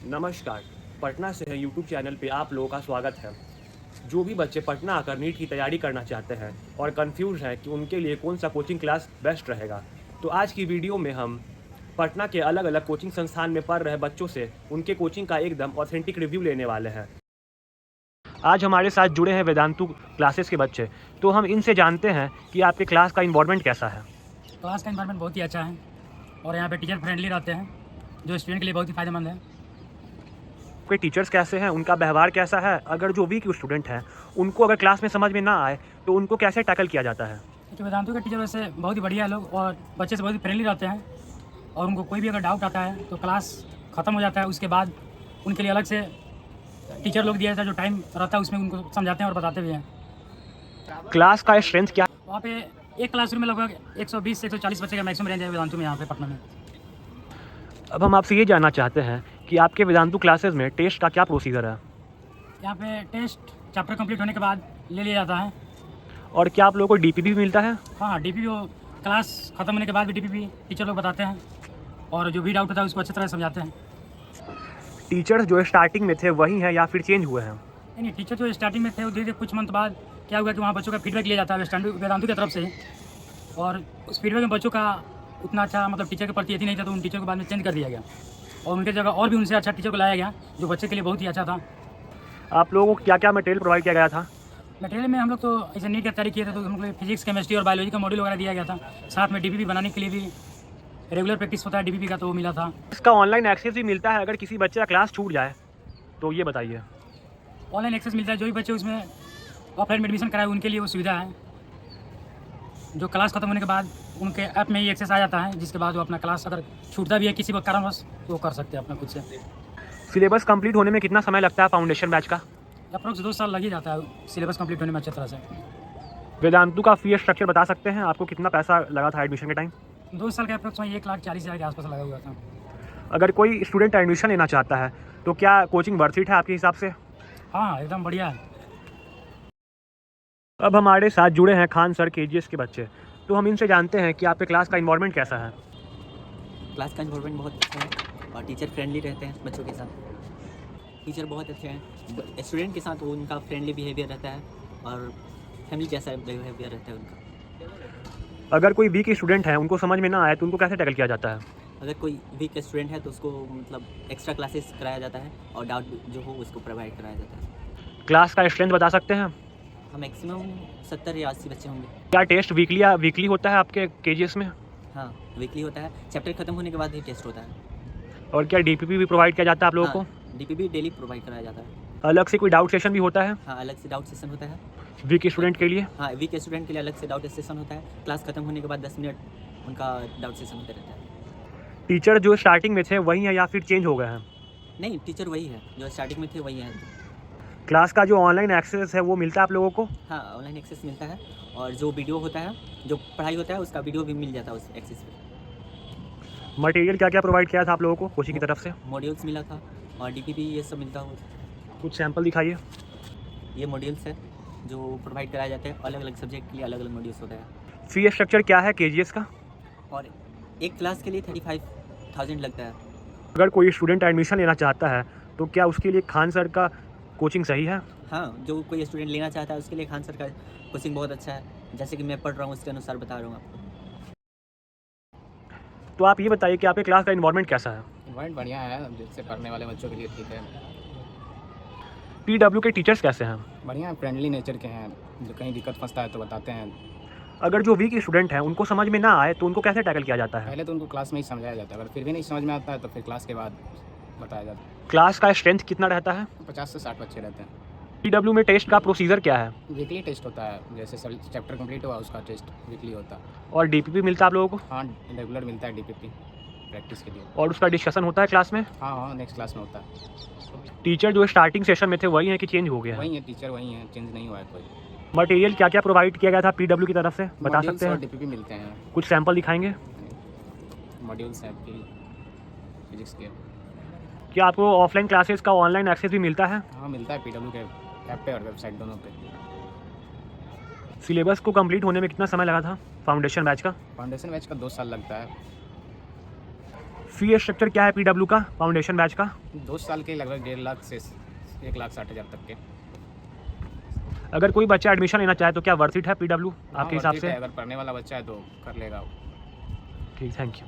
नमस्कार। पटना से है यूट्यूब चैनल पे आप लोगों का स्वागत है। जो भी बच्चे पटना आकर नीट की तैयारी करना चाहते हैं और कंफ्यूज हैं कि उनके लिए कौन सा कोचिंग क्लास बेस्ट रहेगा, तो आज की वीडियो में हम पटना के अलग अलग कोचिंग संस्थान में पढ़ रहे बच्चों से उनके कोचिंग का एकदम ऑथेंटिक रिव्यू लेने वाले हैं। आज हमारे साथ जुड़े हैं वेदांतु क्लासेस के बच्चे, तो हम इनसे जानते हैं कि आपके क्लास का इन्वायरमेंट कैसा है। क्लास का इन्वायरमेंट बहुत ही अच्छा है और यहाँ पे टीचर फ्रेंडली रहते हैं, जो स्टूडेंट के लिए बहुत ही फ़ायदेमंद है। आपके टीचर्स कैसे हैं, उनका व्यवहार कैसा है, अगर जो वीक स्टूडेंट हैं उनको अगर क्लास में समझ में ना आए तो उनको कैसे टैकल किया जाता है। तो वेदांतु के टीचर वैसे बहुत ही बढ़िया लोग और बच्चे से बहुत ही फ्रेंडली रहते हैं और उनको कोई भी अगर डाउट आता है तो क्लास ख़त्म हो जाता है, उसके बाद उनके लिए अलग से टीचर लोग दिया जाता है, जो टाइम रहता है उसमें उनको समझाते हैं और बताते भी हैं। क्लास का स्ट्रेंथ क्या? वहाँ पे एक क्लासरूम में लगभग 120 से 140 बच्चे का मैक्सिमम रेंज है वेदांतु में, यहाँ पे पटना में। अब हम आपसे ये जानना चाहते हैं कि आपके वेदांतु क्लासेस में टेस्ट का क्या प्रोसीजर है। यहाँ पे टेस्ट चैप्टर कंप्लीट होने के बाद ले लिया जाता है। और क्या आप लोगों को डीपीपी भी मिलता है? हाँ, डीपीपी वो क्लास ख़त्म होने के बाद भी डीपीपी टीचर लोग बताते हैं और जो भी डाउट होता है उसको अच्छी तरह समझाते हैं। टीचर्स जो स्टार्टिंग में थे वही हैं या फिर चेंज हुए हैं? नहीं, टीचर जो स्टार्टिंग में थे वो धीरे कुछ मंथ बाद क्या हुआ कि वहाँ बच्चों का फीडबैक लिया जाता है वेदांतु की तरफ से ही, और उस फीडबैक में बच्चों का उतना अच्छा मतलब टीचर के प्रति यदि नहीं था तो उन टीचर को बाद में चेंज कर दिया गया और उनके जगह और भी उनसे अच्छा टीचर को लाया गया जो बच्चे के लिए बहुत ही अच्छा था। आप लोगों को क्या क्या मटेरियल प्रोवाइड किया गया था? मटेरियल में हम लोग तो ऐसे नीट की तैयारी किए थे तो हम लोग फिजिक्स केमिस्ट्री और बायोलॉजी का मॉड्यूल वगैरह दिया गया था। साथ में डीपीपी बनाने के लिए भी रेगुलर प्रैक्टिस होता है डीपीपी का, तो वो मिला था। इसका ऑनलाइन एक्सेस भी मिलता है अगर किसी बच्चे का क्लास छूट जाए तो ये बताइए। ऑनलाइन एक्सेस मिलता है, जो भी बच्चे उसमें ऑफलाइन में एडमिशन कराए उनके लिए वो सुविधा है। जो क्लास खत्म होने के बाद उनके ऐप में ही एक्सेस आ जाता है, जिसके बाद वो अपना क्लास अगर छूटता भी है किसी कारणवश तो वो कर सकते हैं अपना खुद से। सिलेबस कंप्लीट होने में कितना समय लगता है फाउंडेशन बैच का? अप्रॉक्स 2 साल लग ही जाता है सिलेबस कंप्लीट होने में अच्छी तरह से। वेदांतु का फी स्ट्रक्चर बता सकते हैं, आपको कितना पैसा लगा था एडमिशन के टाइम? 2 साल का अप्रॉक्स 1,40,000 के आसपास लगा हुआ था। अगर कोई स्टूडेंट एडमिशन लेना चाहता है तो क्या कोचिंग वर्थ इट है आपके हिसाब से? हाँ, एकदम बढ़िया है। अब हमारे साथ जुड़े हैं खान सर केजीएस के बच्चे, तो हम इनसे जानते हैं कि आपके क्लास का इन्वायरमेंट कैसा है। क्लास का इन्वायरमेंट बहुत अच्छा है और टीचर फ्रेंडली रहते हैं बच्चों के साथ। टीचर बहुत अच्छे हैं, स्टूडेंट के साथ उनका फ्रेंडली बिहेवियर रहता है और फैमिली जैसा बिहेवियर रहता है उनका। अगर कोई वीक स्टूडेंट है उनको समझ में ना आए तो उनको कैसे टैकल किया जाता है? अगर कोई वीक स्टूडेंट है तो उसको मतलब एक्स्ट्रा क्लासेस कराया जाता है और डाउट जो हो उसको प्रोवाइड कराया जाता है। क्लास का स्ट्रेंथ बता सकते हैं? हम मैक्सिमम 70 या 80 बच्चे होंगे। क्या टेस्ट वीकली होता है आपके केजीएस में? हाँ, वीकली होता है, चैप्टर खत्म होने के बाद ही टेस्ट होता है। और क्या डीपीपी भी प्रोवाइड किया जाता है आप लोगों को? डीपीपी डेली प्रोवाइड कराया जाता है। अलग से कोई डाउट सेशन भी होता है? हाँ, अलग से डाउट सेशन होता है वीक स्टूडेंट के लिए? हाँ, वीक स्टूडेंट के लिए अलग से डाउट सेशन होता है। क्लास खत्म होने के बाद 10 मिनट उनका डाउट सेशन होता रहता है। टीचर जो स्टार्टिंग में थे वही हैं या फिर चेंज हो गए हैं? नहीं, टीचर वही है जो स्टार्टिंग में थे, वही है। क्लास का जो ऑनलाइन एक्सेस है वो मिलता है आप लोगों को? हाँ, ऑनलाइन एक्सेस मिलता है और जो वीडियो होता है, जो पढ़ाई होता है उसका वीडियो भी मिल जाता है उस एक्सेस पे। मटेरियल क्या क्या प्रोवाइड किया था आप लोगों को कोचिंग की तरफ से? मॉड्यूल्स मिला था और डीपीपी ये सब मिलता हो। कुछ सैंपल दिखाइए। ये मॉड्यूल्स है जो प्रोवाइड कराए जाते हैं, अलग अलग सब्जेक्ट के लिए अलग अलग मॉड्यूल्स होता है। फी स्ट्रक्चर क्या है केजीएस का? और एक क्लास के लिए 35,000 लगता है। अगर कोई स्टूडेंट एडमिशन लेना चाहता है तो क्या उसके लिए खान सर का कोचिंग सही है? हाँ, जो कोई स्टूडेंट लेना चाहता है उसके लिए खान सर का कोचिंग बहुत अच्छा है। जैसे कि मैं पढ़ रहा हूँ उसके अनुसार बता रहा हूँ आपको। तो आप ये बताइए कि आपके क्लास का इन्वायरमेंट कैसा है? इन्वायरमेंट बढ़िया है, जिससे पढ़ने वाले बच्चों के लिए ठीक है। पीडब्ल्यू के टीचर्स कैसे हैं? बढ़िया फ्रेंडली नेचर के हैं, जो कहीं दिक्कत फंसता है तो बताते हैं। अगर जो वीक स्टूडेंट हैं उनको समझ में ना आए तो उनको कैसे टैकल किया जाता है? पहले तो उनको क्लास में ही समझाया जाता है, अगर फिर भी नहीं समझ में आता है तो फिर क्लास के बाद बताया जाता है। क्लास का स्ट्रेंथ कितना रहता है? 50 से 60 बच्चे रहते हैं। पीडब्ल्यू में टेस्ट का प्रोसीजर क्या है? वीकली टेस्ट होता है, जैसे चैप्टर कंप्लीट हुआ उसका टेस्ट वीकली होता है। और डीपीपी मिलता है आप लोगों को? हाँ, रेगुलर मिलता है डीपीपी प्रैक्टिस के लिए। और उसका डिस्कशन होता है क्लास में? हाँ, नेक्स्ट क्लास में होता है। टीचर जो स्टार्टिंग सेशन में थे वही हैं कि चेंज हो गए हैं? वही है, टीचर वही है, चेंज नहीं हुआ है कोई। मटेरियल क्या क्या प्रोवाइड किया गया था पीडब्ल्यू की तरफ से बता मॉड्यूल्स सकते और हैं? डीपीपी मिलते हैं। कुछ सैंपल दिखाएंगे? मॉड्यूल्स हैं फिजिक्स के। क्या आपको ऑफलाइन क्लासेस का ऑनलाइन एक्सेस भी मिलता है? हाँ, मिलता है पीडब्ल्यू के ऐप पे और वेबसाइट दोनों पे। सिलेबस को कंप्लीट होने में कितना समय लगा था फाउंडेशन बैच का? फाउंडेशन बैच का 2 साल लगता है। फी स्ट्रक्चर क्या है पीडब्ल्यू का, फाउंडेशन बैच का? 2 साल के लगभग 1.5 लाख से 1,60,000 तक के। अगर कोई बच्चा एडमिशन लेना चाहे तो क्या वर्थ इट है पीडब्ल्यू आपके हिसाब worth it से? है, अगर पढ़ने वाला बच्चा है तो कर लेगा। ठीक, थैंक यू।